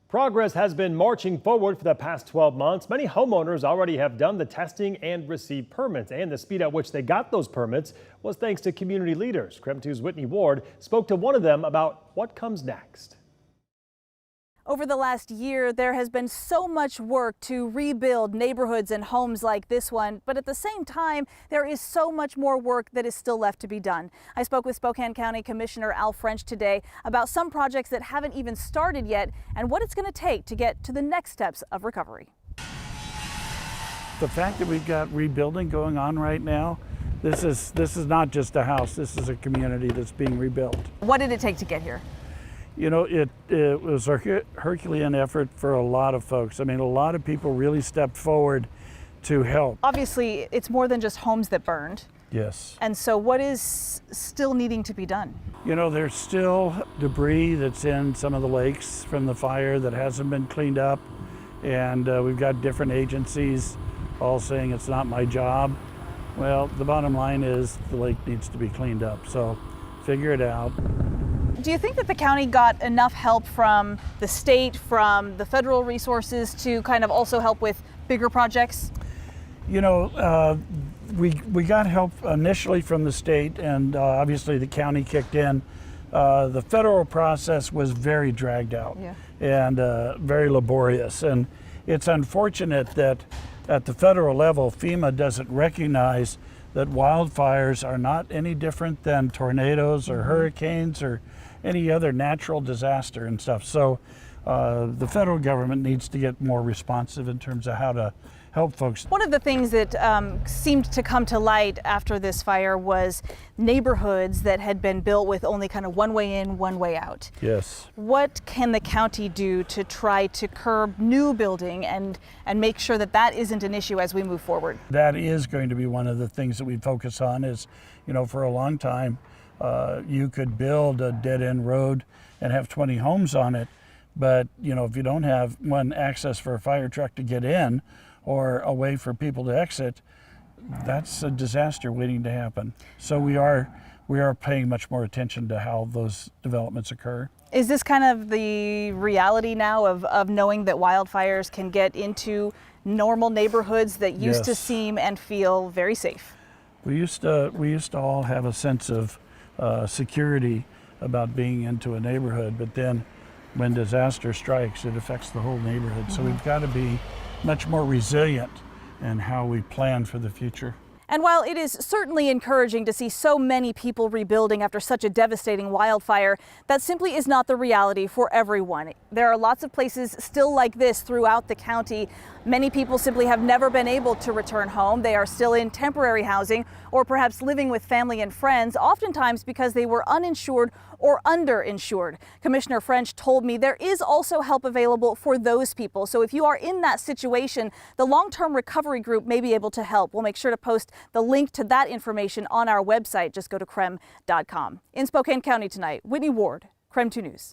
Progress has been marching forward for the past 12 months. Many homeowners already have done the testing and received permits, and the speed at which they got those permits was thanks to community leaders. KREM 2's Whitney Ward spoke to one of them about what comes next. Over the last year, there has been so much work to rebuild neighborhoods and homes like this one, but at the same time, there is so much more work that is still left to be done. I spoke with Spokane County Commissioner Al French today about some projects that haven't even started yet and what it's going to take to get to the next steps of recovery. The fact that we've got rebuilding going on right now, this is not just a house, this is a community that's being rebuilt. What did it take to get here? You know, it was a Herculean effort for a lot of folks. I mean, a lot of people really stepped forward to help. Obviously, it's more than just homes that burned. Yes. And so what is still needing to be done? You know, there's still debris that's in some of the lakes from the fire that hasn't been cleaned up. And we've got different agencies all saying it's not my job. Well, the bottom line is the lake needs to be cleaned up. So figure it out. Do you think that the county got enough help from the state, from the federal resources to kind of also help with bigger projects? You know, we got help initially from the state, and obviously the county kicked in. The federal process was very dragged out and very laborious. And it's unfortunate that at the federal level, FEMA doesn't recognize that wildfires are not any different than tornadoes or hurricanes or any other natural disaster and stuff. So the federal government needs to get more responsive in terms of how to help folks. One of the things that seemed to come to light after this fire was neighborhoods that had been built with only kind of one way in, one way out. Yes. What can the county do to try to curb new building and make sure that that isn't an issue as we move forward? That is going to be one of the things that we focus on is, you know, for a long time, you could build a dead-end road and have 20 homes on it, but you know, if you don't have one access for a fire truck to get in or a way for people to exit, that's a disaster waiting to happen. So we are paying much more attention to how those developments occur. Is this kind of the reality now of knowing that wildfires can get into normal neighborhoods that used to seem and feel very safe? We used to all have a sense of security about being into a neighborhood, but then when disaster strikes, it affects the whole neighborhood. So we've got to be much more resilient in how we plan for the future. And while it is certainly encouraging to see so many people rebuilding after such a devastating wildfire, that simply is not the reality for everyone. There are lots of places still like this throughout the county. Many people simply have never been able to return home. They are still in temporary housing or perhaps living with family and friends, oftentimes because they were uninsured or underinsured. Commissioner French told me there is also help available for those people. So if you are in that situation, the long-term recovery group may be able to help. We'll make sure to post the link to that information on our website. Just go to KREM.com. In Spokane County tonight, Whitney Ward, KREM 2 News.